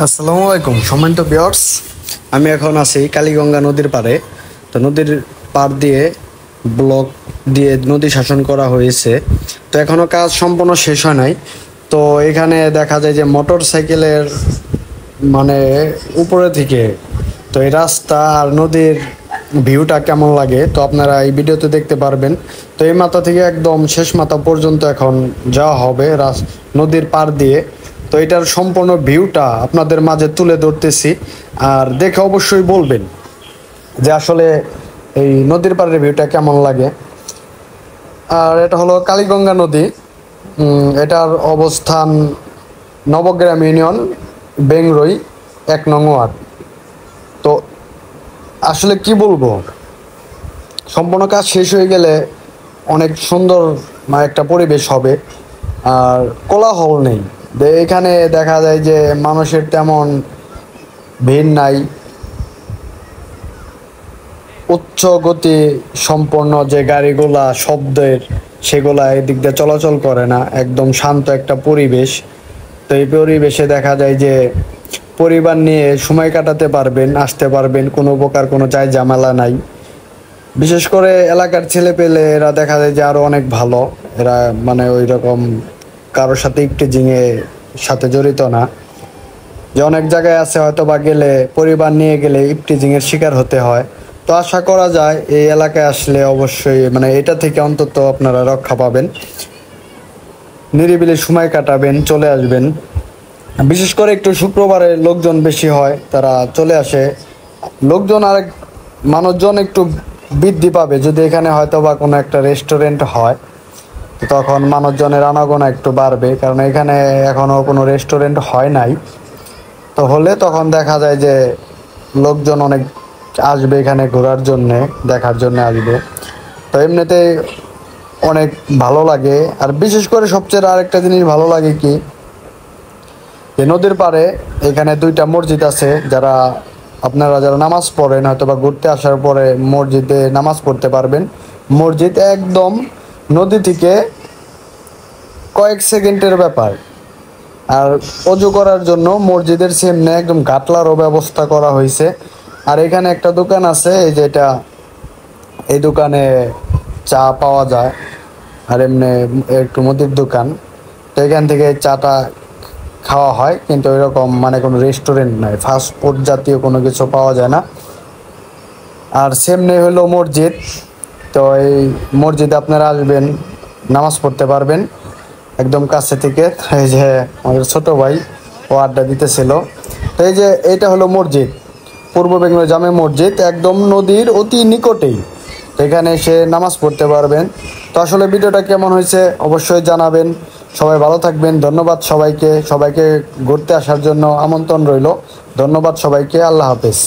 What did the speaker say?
আসসালামু আলাইকুম সম্মানিত ভিউয়ার্স। আমি এখন আছি কালীগঙ্গা নদীর পাড়ে। তো নদীর পাড় দিয়ে ব্লক দিয়ে নদী শাসন করা হয়েছে। তো এখনো কাজ সম্পূর্ণ শেষ হয় নাই। তো এখানে দেখা যায় যে মোটর সাইকেলের মানে উপরে থেকে তো এই রাস্তা আর নদীর ভিউটা কেমন লাগে তো আপনারা এই ভিডিওতে দেখতে পারবেন। তো এই মাথা থেকে একদম শেষ মাথা পর্যন্ত এখন যাওয়া হবে নদীর পাড় দিয়ে। তো এটার সম্পূর্ণ ভিউটা আপনাদের মাঝে তুলে ধরতেছি, আর দেখে অবশ্যই বলবেন যে আসলে এই নদীর পাড়ের ভিউটা কেমন লাগে। আর এটা হলো কালীগঙ্গা নদী। এটার অবস্থান নবগ্রাম ইউনিয়ন, বেংরই 1 নং ওয়ার্ড। তো আসলে কি বলবো, সম্পূর্ণ কাজ শেষ হয়ে গেলে অনেক সুন্দর একটা পরিবেশ হবে, আর কোলাহল নেই। এখানে দেখা যায় যে মানুষের তেমন ভিড় নাই, উচ্চ গতি সম্পন্ন যে গাড়িগুলা শব্দের সেগুলা এদিক দিয়ে চলাচল করে না, একদম শান্ত একটা পরিবেশ। তো এই পরিবেশে দেখা যায় যে পরিবার নিয়ে সময় কাটাতে পারবেন, আসতে পারবেন, কোনো প্রকার কোনো ঝামেলা নাই। বিশেষ করে এলাকার ছেলে পেলে এরা দেখা যায় যে আরো অনেক ভালো, এরা মানে ওই রকম কারোর সাথে ইফটিজিংয়ে সাথে জড়িত না। যে অনেক জায়গায় আছে হয়তো বা গেলে পরিবার নিয়ে গেলে ইফটিজিংয়ের শিকার হতে হয়। তো আশা করা যায় এই এলাকায় আসলে অবশ্যই মানে এটা থেকে অন্তত আপনারা রক্ষা পাবেন, নিরিবিলি সময় কাটাবেন, চলে আসবেন। বিশেষ করে একটু শুক্রবারে লোকজন বেশি হয়, তারা চলে আসে। লোকজন আরেক মানুষজন একটু বৃদ্ধি পাবে যদি এখানে হয়তো বা কোনো একটা রেস্টুরেন্ট হয়, তখন মানুষজনের আনাগোনা একটু বাড়বে, কারণ এখানে এখনো কোনো রেস্টুরেন্ট হয় নাই। তো হলে তখন দেখা যায় যে লোকজন অনেক আসবে এখানে ঘোরার জন্যে, দেখার জন্য আসবে। তো এমনিতে অনেক ভালো লাগে। আর বিশেষ করে সবচেয়ে আরেকটা জিনিস ভালো লাগে কি, যে নদীর পাড়ে এখানে 2টা মসজিদ আছে। যারা নামাজ পড়েন হয়তো বা ঘুরতে আসার পরে মসজিদে নামাজ পড়তে পারবেন। মসজিদ একদম নদী থেকে কয়েক সেকেন্ডের ব্যাপার। আর অজু করার জন্য মসজিদের সামনে একদম গাটলারও ব্যবস্থা করা হয়েছে। আর এখানে একটা দোকান আছে, এই যে এটা, এই দোকানে চা পাওয়া যায়। আর এমনি একটু মুদির দোকান। তো এখান থেকে চাটা খাওয়া হয়, কিন্তু এরকম মানে কোনো রেস্টুরেন্ট নাই, ফাস্ট ফুড জাতীয় কোনো কিছু পাওয়া যায় না। আর সামনে হলো মসজিদ। তো এই মসজিদে আপনারা আসবেন, নামাজ পড়তে পারবেন একদম কাছে থেকে। এই যে আমাদের ছোট ভাই ও আড্ডা দিতেছিল। তো এই যে এটা হলো মসজিদ, পূর্ব বেঙ্গল জামে মসজিদ, একদম নদীর অতি নিকটেই। এখানে এসে নামাজ পড়তে পারবেন। তো আসলে ভিডিওটা কেমন হয়েছে অবশ্যই জানাবেন। সবাই ভালো থাকবেন। ধন্যবাদ সবাইকে ঘুরতে আসার জন্য আমন্ত্রণ রইল। ধন্যবাদ সবাইকে। আল্লাহ হাফেজ।